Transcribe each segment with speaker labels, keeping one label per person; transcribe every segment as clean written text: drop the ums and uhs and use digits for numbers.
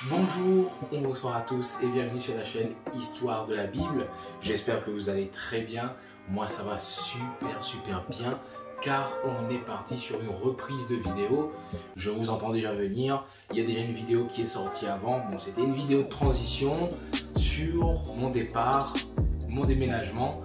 Speaker 1: Bonjour, bonsoir à tous et bienvenue sur la chaîne Histoire de la Bible. J'espère que vous allez très bien. Moi ça va super bien car on est parti sur une reprise de vidéo. Je vous entends déjà venir. Il y a déjà une vidéo qui est sortie avant. Bon, c'était une vidéo de transition sur mon départ, mon déménagement.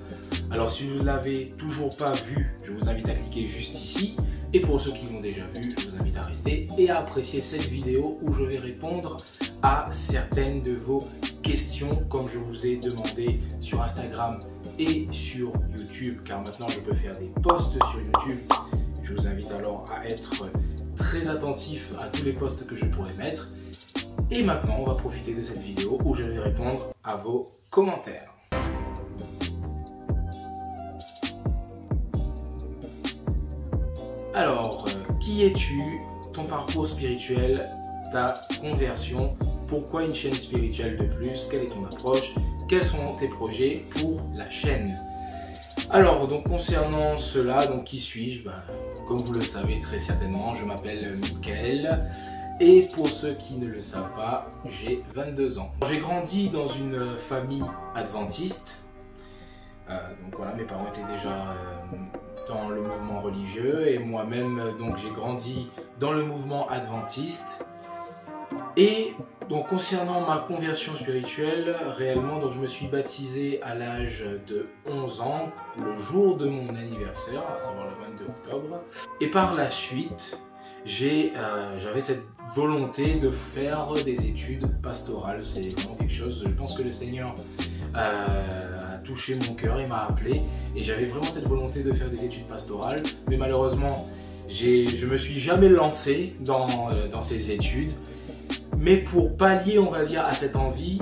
Speaker 1: Alors si vous ne l'avez toujours pas vu, je vous invite à cliquer juste ici. Et pour ceux qui l'ont déjà vu, je vous invite à rester et à apprécier cette vidéo où je vais répondre à certaines de vos questions comme je vous ai demandé sur Instagram et sur YouTube, car maintenant je peux faire des posts sur YouTube. Je vous invite alors à être très attentif à tous les posts que je pourrais mettre. Et maintenant, on va profiter de cette vidéo où je vais répondre à vos commentaires. Alors, qui es-tu? Ton parcours spirituel, ta conversion, pourquoi une chaîne spirituelle de plus? Quelle est ton approche? Quels sont tes projets pour la chaîne? Alors, donc concernant cela, donc qui suis-je? Comme vous le savez très certainement, je m'appelle Michael. Et pour ceux qui ne le savent pas, j'ai 22 ans. J'ai grandi dans une famille adventiste. Donc voilà, mes parents étaient déjà dans le mouvement religieux et moi-même, donc j'ai grandi dans le mouvement adventiste. Et donc concernant ma conversion spirituelle, réellement, donc je me suis baptisé à l'âge de 11 ans, le jour de mon anniversaire, à savoir le 22 octobre. Et par la suite, j'avais cette volonté de faire des études pastorales. C'est vraiment quelque chose, je pense que le Seigneur a touché mon cœur et m'a appelé. Et j'avais vraiment cette volonté de faire des études pastorales. Mais malheureusement, je me suis jamais lancé dans ces études. Mais pour pallier, on va dire, à cette envie,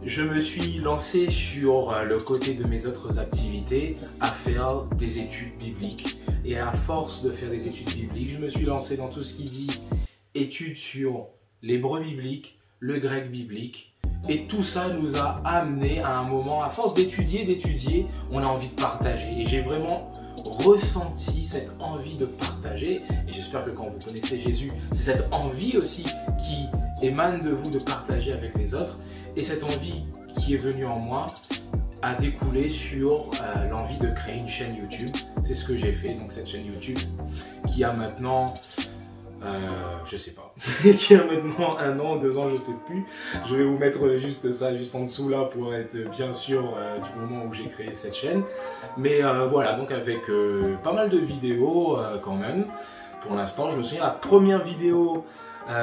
Speaker 1: je me suis lancé sur le côté de mes autres activités à faire des études bibliques. Et à force de faire des études bibliques, je me suis lancé dans tout ce qui dit études sur l'hébreu biblique, le grec biblique. Et tout ça nous a amené à un moment, à force d'étudier, on a envie de partager. Et j'ai vraiment ressenti cette envie de partager. Et j'espère que quand vous connaissez Jésus, c'est cette envie aussi qui émane de vous de partager avec les autres. Et cette envie qui est venue en moi a découlé sur l'envie de créer une chaîne YouTube. C'est ce que j'ai fait, donc cette chaîne YouTube qui a maintenant, je sais pas, qui a maintenant 1 an, 2 ans, je sais plus. Je vais vous mettre juste ça, juste en dessous là pour être bien sûr du moment où j'ai créé cette chaîne. Mais voilà, donc avec pas mal de vidéos quand même. Pour l'instant, je me souviens la première vidéo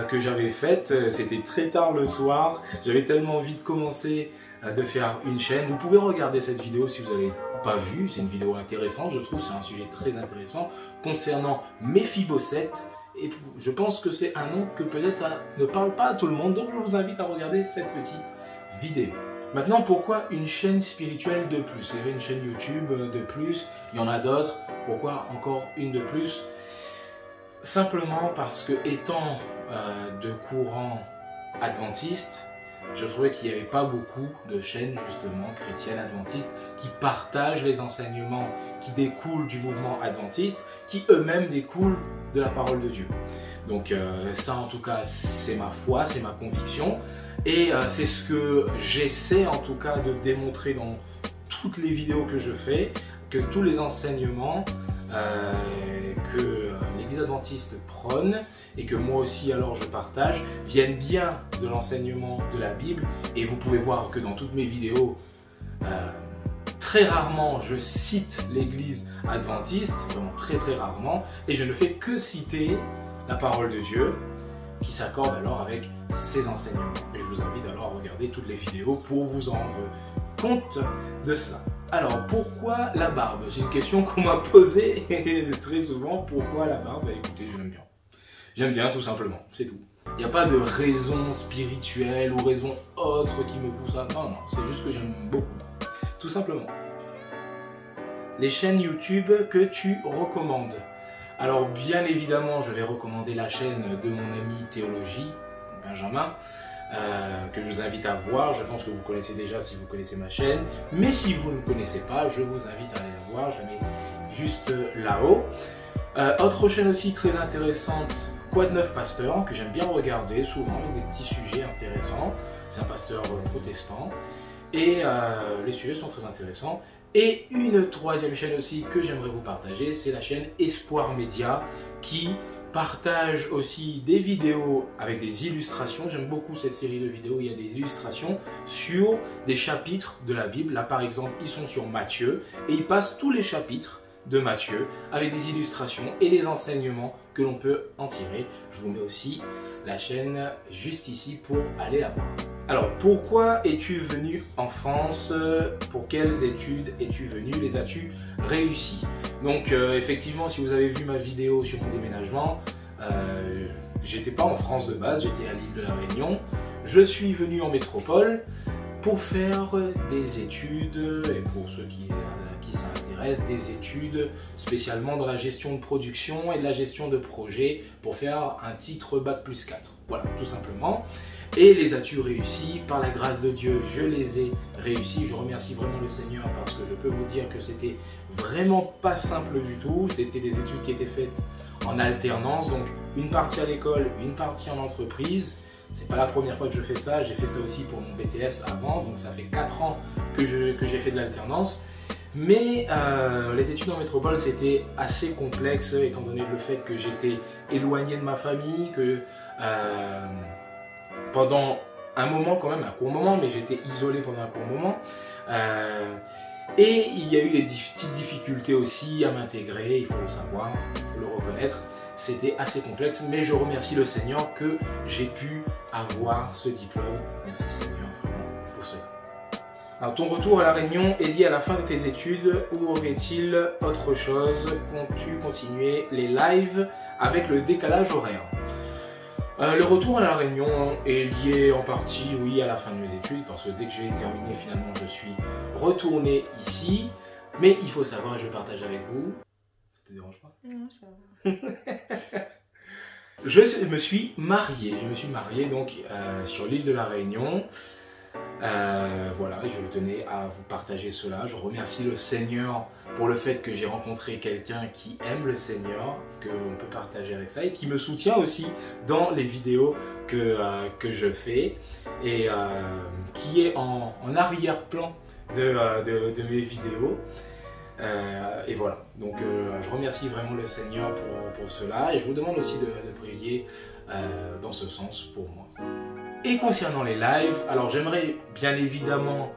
Speaker 1: que j'avais faite, c'était très tard le soir. J'avais tellement envie de commencer de faire une chaîne. Vous pouvez regarder cette vidéo si vous n'avez pas vu. C'est une vidéo intéressante, je trouve. C'est un sujet très intéressant concernant Méphibosheth. Et je pense que c'est un nom que peut-être ça ne parle pas à tout le monde. Donc je vous invite à regarder cette petite vidéo. Maintenant, pourquoi une chaîne spirituelle de plus? Il y avait une chaîne YouTube de plus, il y en a d'autres. Pourquoi encore une de plus? Simplement parce que étant de courant adventiste, je trouvais qu'il n'y avait pas beaucoup de chaînes justement chrétiennes adventistes qui partagent les enseignements qui découlent du mouvement adventiste, qui eux-mêmes découlent de la parole de Dieu. Donc ça en tout cas c'est ma foi, c'est ma conviction et c'est ce que j'essaie en tout cas de démontrer dans toutes les vidéos que je fais, que tous les enseignements que l'Église adventiste prône et que moi aussi alors je partage viennent bien de l'enseignement de la Bible. Et vous pouvez voir que dans toutes mes vidéos, très rarement je cite l'Église adventiste, vraiment très rarement, et je ne fais que citer la parole de Dieu qui s'accorde alors avec ses enseignements. Et je vous invite alors à regarder toutes les vidéos pour vous en rendre compte de cela. Alors, pourquoi la barbe? C'est une question qu'on m'a posée très souvent. Pourquoi la barbe? Écoutez, je l'aime bien. J'aime bien, tout simplement. C'est tout. Il n'y a pas de raison spirituelle ou raison autre qui me pousse à... Non, c'est juste que j'aime beaucoup. Tout simplement. Les chaînes YouTube que tu recommandes. Alors, bien évidemment, je vais recommander la chaîne de mon ami Théologie, Benjamin, que je vous invite à voir. Je pense que vous connaissez déjà si vous connaissez ma chaîne. Mais si vous ne connaissez pas, je vous invite à aller la voir. Je la mets juste là-haut. Autre chaîne aussi très intéressante Quoi de neuf pasteur que j'aime bien regarder souvent avec des petits sujets intéressants. C'est un pasteur protestant et les sujets sont très intéressants. Et une troisième chaîne aussi que j'aimerais vous partager, c'est la chaîne Espoir Média qui partage aussi des vidéos avec des illustrations. J'aime beaucoup cette série de vidéos où il y a des illustrations sur des chapitres de la Bible. Là par exemple, ils sont sur Matthieu et ils passent tous les chapitres de Matthieu avec des illustrations et les enseignements que l'on peut en tirer. Je vous mets aussi la chaîne juste ici pour aller la voir. Alors, pourquoi es-tu venu en France? Pour quelles études es-tu venu? Les as-tu réussi? Donc, effectivement, si vous avez vu ma vidéo sur mon déménagement, j'étais pas en France de base, j'étais à l'île de la Réunion. Je suis venu en métropole pour faire des études, et pour ceux qui s'intéressent, des études spécialement dans la gestion de production et de la gestion de projet pour faire un titre Bac+4. Voilà, tout simplement. Et les as-tu réussi? Par la grâce de Dieu, je les ai réussi. Je remercie vraiment le Seigneur parce que je peux vous dire que c'était vraiment pas simple du tout. C'était des études qui étaient faites en alternance, donc une partie à l'école, une partie en entreprise. C'est pas la première fois que je fais ça, j'ai fait ça aussi pour mon BTS avant, donc ça fait 4 ans que j'ai fait de l'alternance. Mais les études en métropole, c'était assez complexe étant donné le fait que j'étais éloigné de ma famille, que pendant un moment quand même, un court moment, mais j'étais isolé pendant un court moment. Et il y a eu des petites difficultés aussi à m'intégrer, il faut le savoir, il faut le reconnaître. C'était assez complexe, mais je remercie le Seigneur que j'ai pu avoir ce diplôme. Merci Seigneur, vraiment, pour cela. Alors, ton retour à La Réunion est lié à la fin de tes études ou aurait-il autre chose? Comptes-tu continuer les lives avec le décalage horaire? Le retour à La Réunion est lié en partie, oui, à la fin de mes études, parce que dès que j'ai terminé, finalement, je suis retourné ici. Mais il faut savoir, je partage avec vous. Ça te dérange pas?
Speaker 2: Non, ça va.
Speaker 1: Je me suis marié. Donc sur l'île de La Réunion. Voilà, et je tenais à vous partager cela. Je remercie le Seigneur pour le fait que j'ai rencontré quelqu'un qui aime le Seigneur, qu'on peut partager avec ça et qui me soutient aussi dans les vidéos que je fais et qui est en arrière-plan de mes vidéos. Et voilà, donc je remercie vraiment le Seigneur pour cela et je vous demande aussi de prier dans ce sens pour moi. Et concernant les lives, alors j'aimerais bien évidemment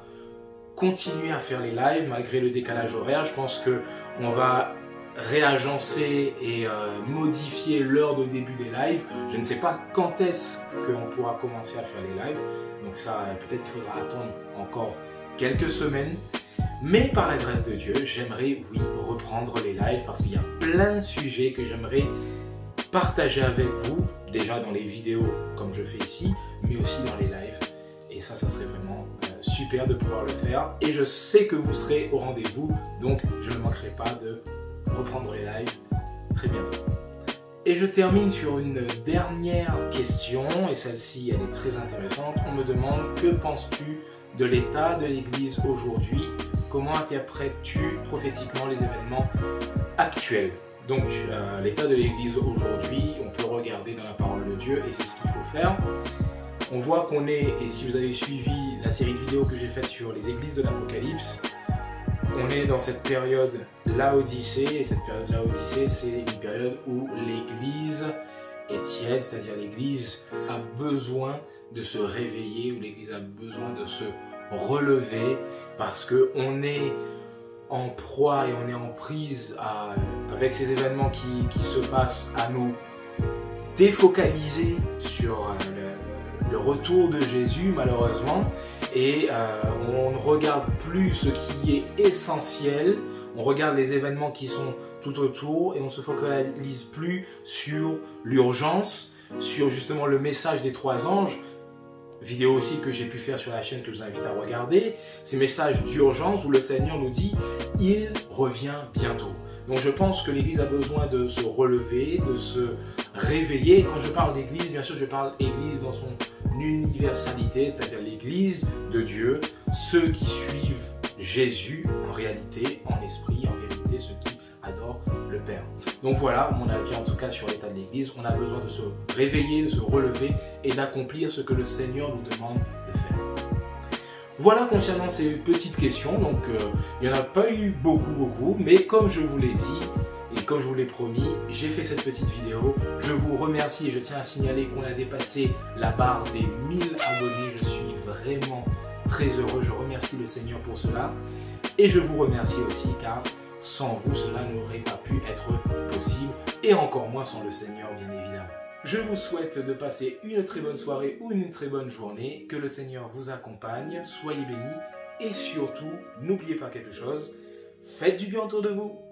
Speaker 1: continuer à faire les lives malgré le décalage horaire. Je pense qu'on va réagencer et modifier l'heure de début des lives. Je ne sais pas quand est-ce qu'on pourra commencer à faire les lives, donc ça peut-être il faudra attendre encore quelques semaines. Mais par la grâce de Dieu, j'aimerais, oui, reprendre les lives parce qu'il y a plein de sujets que j'aimerais partager avec vous, déjà dans les vidéos comme je fais ici, mais aussi dans les lives. Et ça serait vraiment super de pouvoir le faire. Et je sais que vous serez au rendez-vous, donc je ne manquerai pas de reprendre les lives très bientôt. Et je termine sur une dernière question, et celle-ci, elle est très intéressante. On me demande, que penses-tu de l'état de l'Église aujourd'hui? Comment interprètes-tu prophétiquement les événements actuels? Donc, l'état de l'Église aujourd'hui, on peut regarder dans la parole de Dieu, et c'est ce qu'il faut faire. On voit qu'on est, et si vous avez suivi la série de vidéos que j'ai faite sur les églises de l'Apocalypse, on est dans cette période Laodicée, et cette période Laodicée, c'est une période où l'Église est tiède, c'est-à-dire l'Église a besoin de se réveiller, où l'Église a besoin de se relever, parce qu'on est en proie et on est en prise avec ces événements qui se passent, à nous défocaliser sur le retour de Jésus malheureusement, et on ne regarde plus ce qui est essentiel, on regarde les événements qui sont tout autour et on ne se focalise plus sur l'urgence, sur justement le message des 3 anges, vidéo aussi que j'ai pu faire sur la chaîne que je vous invite à regarder, ces messages d'urgence où le Seigneur nous dit « Il revient bientôt ». Donc je pense que l'Église a besoin de se relever, de se réveiller. Et quand je parle d'Église, bien sûr je parle Église dans son universalité, c'est-à-dire l'Église de Dieu, ceux qui suivent Jésus en réalité, en esprit, en vérité, ceux qui adorent le Père. Donc voilà mon avis en tout cas sur l'état de l'Église. On a besoin de se réveiller, de se relever et d'accomplir ce que le Seigneur nous demande de faire. Voilà concernant ces petites questions. Donc il n'y en a pas eu beaucoup, mais comme je vous l'ai dit et comme je vous l'ai promis, j'ai fait cette petite vidéo. Je vous remercie et je tiens à signaler qu'on a dépassé la barre des 1000 abonnés. Je suis vraiment très heureux. Je remercie le Seigneur pour cela. Et je vous remercie aussi car sans vous, cela n'aurait pas pu être possible. Et encore moins sans le Seigneur, bien évidemment. Je vous souhaite de passer une très bonne soirée ou une très bonne journée. Que le Seigneur vous accompagne. Soyez bénis. Et surtout, n'oubliez pas quelque chose. Faites du bien autour de vous.